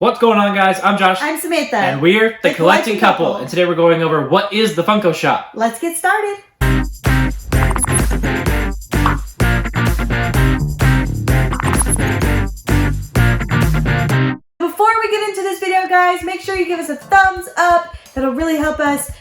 What's going on, guys? I'm Josh. I'm Samantha. And we're the Collecting Couple. And today we're going over what is the Funko Shop. Let's get started. Before we get into this video, guys, make sure you give us a thumbs up. That'll really help us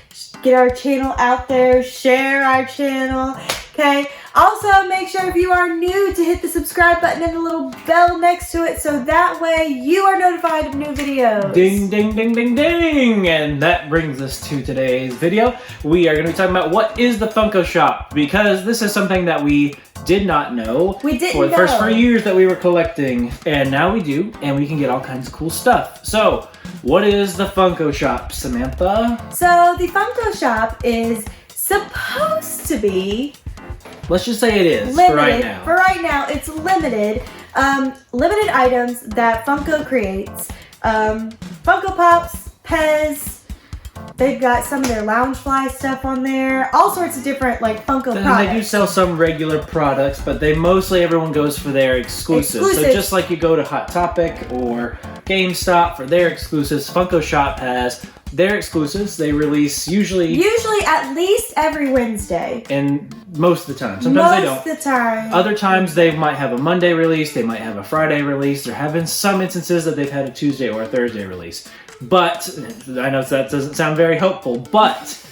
get our channel out there, share our channel, okay? Also, make sure if you are new to hit the subscribe button and the little bell next to it so that way you are notified of new videos. Ding, ding, ding, ding, ding! And that brings us to today's video. We are going to be talking about what is the Funko Shop, because this is something that we did not know for the first 4 years that we were collecting, and now we do, and we can get all kinds of cool stuff. So, what is the Funko Shop, Samantha? So, the Funko Shop is supposed to be... Let's just say it is limited, for right now. For right now, it's limited. Limited items that Funko creates. Funko Pops, Pez. They've got some of their Loungefly stuff on there. All sorts of different like Funko products. They do sell some regular products, but they mostly everyone goes for their exclusives. So just like you go to Hot Topic or GameStop for their exclusives, Funko Shop has their exclusives. They release usually at least every Wednesday. And most of the time. Sometimes they don't. Most of the time. Other times they might have a Monday release, they might have a Friday release. There have been some instances that they've had a Tuesday or a Thursday release. But, I know that doesn't sound very hopeful, but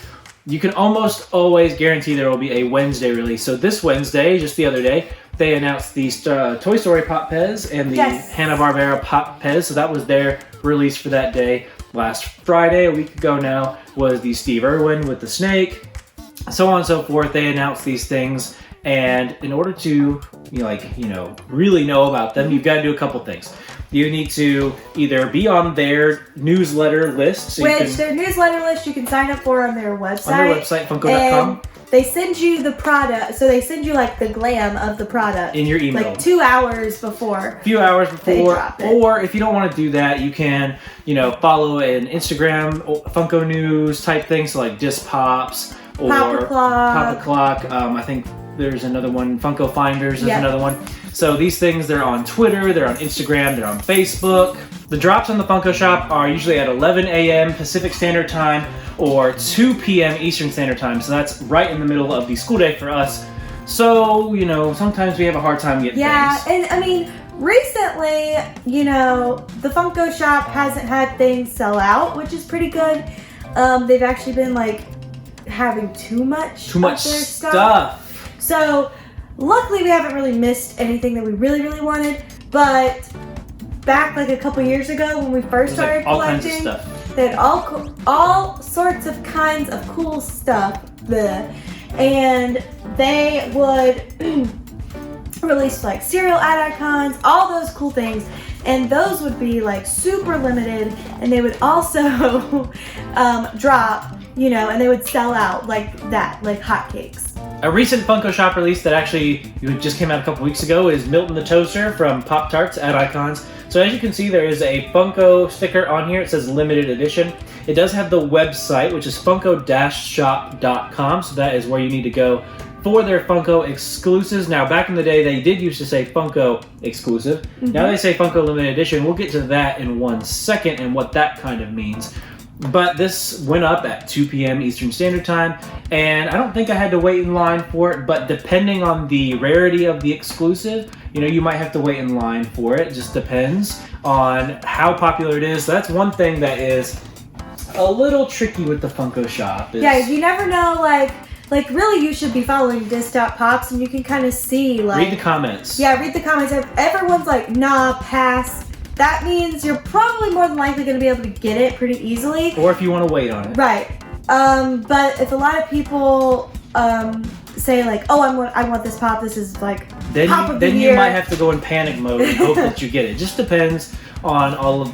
you can almost always guarantee there will be a Wednesday release. So this Wednesday, just the other day, they announced these Toy Story Pop Pez and the Hanna-Barbera Pop Pez. So that was their release for that day. Last Friday, a week ago now, was the Steve Irwin with the snake. So on and so forth. They announced these things. And in order to, really know about them, you've got to do a couple things. You need to either be on their newsletter list. So their newsletter list you can sign up for on their website. On their website, Funko.com. They send you the product, so they send you like the glam of the product. In your email. Like 2 hours before. A few hours before. They drop it. Or if you don't want to do that, you can, follow an Instagram Funko News type thing. So like Disc Pops or Pop O'Clock. I think there's another one, Funko Finders is another one. So these things, they're on Twitter, they're on Instagram, they're on Facebook. The drops on the Funko Shop are usually at 11 a.m. Pacific Standard Time or 2 p.m. Eastern Standard Time. So that's right in the middle of the school day for us. So, sometimes we have a hard time getting things. Yeah, and I mean, recently, the Funko Shop hasn't had things sell out, which is pretty good. They've actually been having too much of their stuff. So, luckily we haven't really missed anything that we really, really wanted, but back a couple years ago when we first started collecting, they had all sorts of kinds of cool stuff, and they would release cereal ad icons, all those cool things, and those would be super limited, and they would also drop, and they would sell out like hotcakes. A recent Funko Shop release that actually just came out a couple weeks ago is Milton the Toaster from Pop-Tarts at Icons. So as you can see, there is a Funko sticker on here. It says limited edition. It does have the website, which is funko-shop.com. So that is where you need to go for their Funko exclusives. Now, back in the day, they did used to say Funko exclusive. Mm-hmm. Now they say Funko limited edition. We'll get to that in 1 second and what that kind of means. But this went up at 2 p.m. Eastern Standard Time, and I don't think I had to wait in line for it, but depending on the rarity of the exclusive, you might have to wait in line for it. It just depends on how popular it is. So that's one thing that is a little tricky with the Funko Shop. Yeah, you never know, really you should be following Disc Pops, and you can kind of see, read the comments. Yeah, read the comments. If everyone's nah, pass, that means you're probably more than likely going to be able to get it pretty easily. Or if you want to wait on it. Right. But if a lot of people say I want this pop, this is pop of the year. Then you might have to go in panic mode and hope that you get it. It just depends on all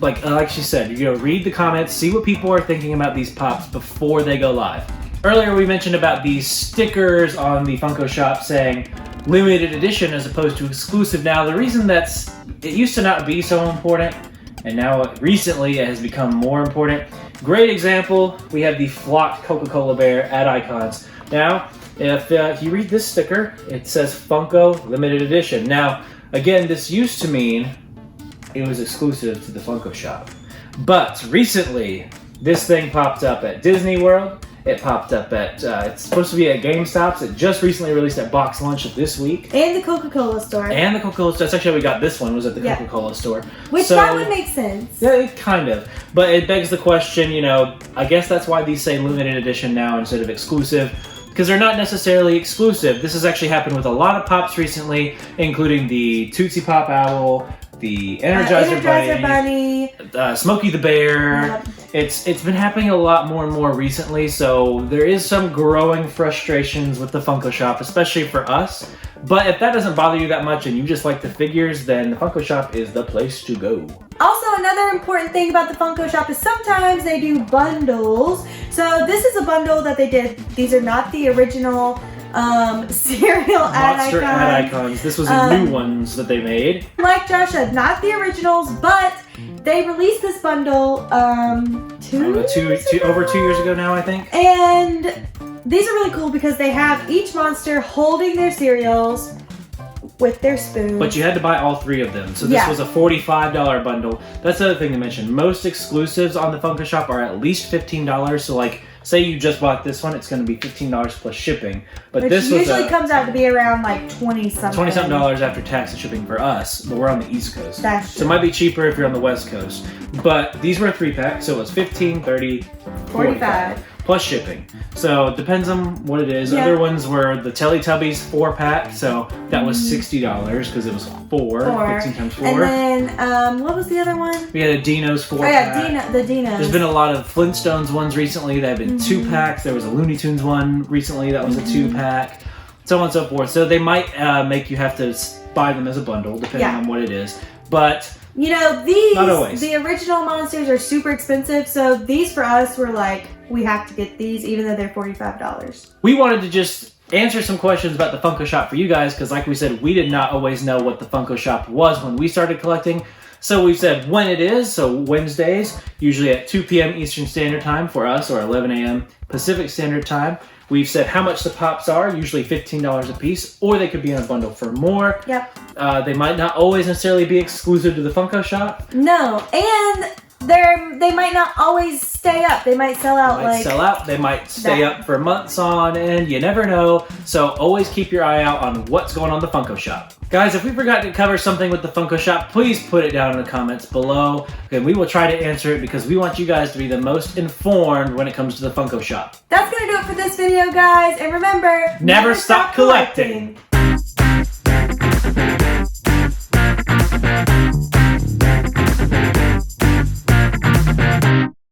like she said, read the comments, see what people are thinking about these pops before they go live. Earlier we mentioned about these stickers on the Funko Shop saying limited edition as opposed to exclusive. Now the reason it used to not be so important, and now recently it has become more important. Great example, we have the flocked Coca-Cola bear at Icons. Now, if you read this sticker, it says Funko limited edition. Now, again, this used to mean it was exclusive to the Funko Shop. But recently, this thing popped up at Disney World. It popped up at, it's supposed to be at GameStop's. It just recently released at Box Lunch of this week. And the Coca-Cola store. And the Coca-Cola store. That's actually how we got this one, was at the Coca-Cola store. Which that would make sense. Yeah, kind of. But it begs the question, you know, I guess that's why these say limited edition now instead of exclusive. Because they're not necessarily exclusive. This has actually happened with a lot of Pops recently, including the Tootsie Pop Owl, the Energizer Bunny, Smokey the Bear. Yep. It's been happening a lot more and more recently, so there is some growing frustrations with the Funko Shop, especially for us. But if that doesn't bother you that much and you just like the figures, then the Funko Shop is the place to go. Also, another important thing about the Funko Shop is sometimes they do bundles. So this is a bundle that they did. These are not the original cereal Monster ad icons. icons. This was the new ones that they made. Like Josh said, not the originals, but they released this bundle over 2 years ago now, I think. And these are really cool because they have each monster holding their cereals with their spoon. But you had to buy all 3 of them. So this was a $45 bundle. That's the other thing to mention. Most exclusives on the Funko Shop are at least $15. So like, say you just bought this one, it's going to be $15 plus shipping. But which this usually comes out to be around like $20-something. $20-something after tax and shipping for us, but we're on the East Coast. That's true. So it might be cheaper if you're on the West Coast. But these were a 3-pack, so it was $15, $30, $45. Plus shipping. So it depends on what it is. Yeah. Other ones were the Teletubbies 4-pack, so that was $60 because it was 15 times 4. And then, what was the other one? We had a Dino's 4-pack. Oh yeah, the Dinos. There's been a lot of Flintstones ones recently that have been 2-packs. There was a Looney Tunes one recently that was a 2-pack. So on and so forth. So they might make you have to buy them as a bundle depending on what it is. But you know, these, not always. The original monsters are super expensive, so these for us were like, we have to get these even though they're $45. We wanted to just answer some questions about the Funko Shop for you guys because like we said, we did not always know what the Funko Shop was when we started collecting. So we've said when it is, so Wednesdays, usually at 2 p.m. Eastern Standard Time for us, or 11 a.m. Pacific Standard Time. We've said how much the Pops are, usually $15 a piece, or they could be in a bundle for more. Yep. They might not always necessarily be exclusive to the Funko Shop. No, and they might not always stay up. They might sell out. They might stay up for months on end. You never know. So always keep your eye out on what's going on in the Funko Shop. Guys, if we forgot to cover something with the Funko Shop, please put it down in the comments below. And we will try to answer it because we want you guys to be the most informed when it comes to the Funko Shop. That's going to do it for this video, guys. And remember, never stop collecting.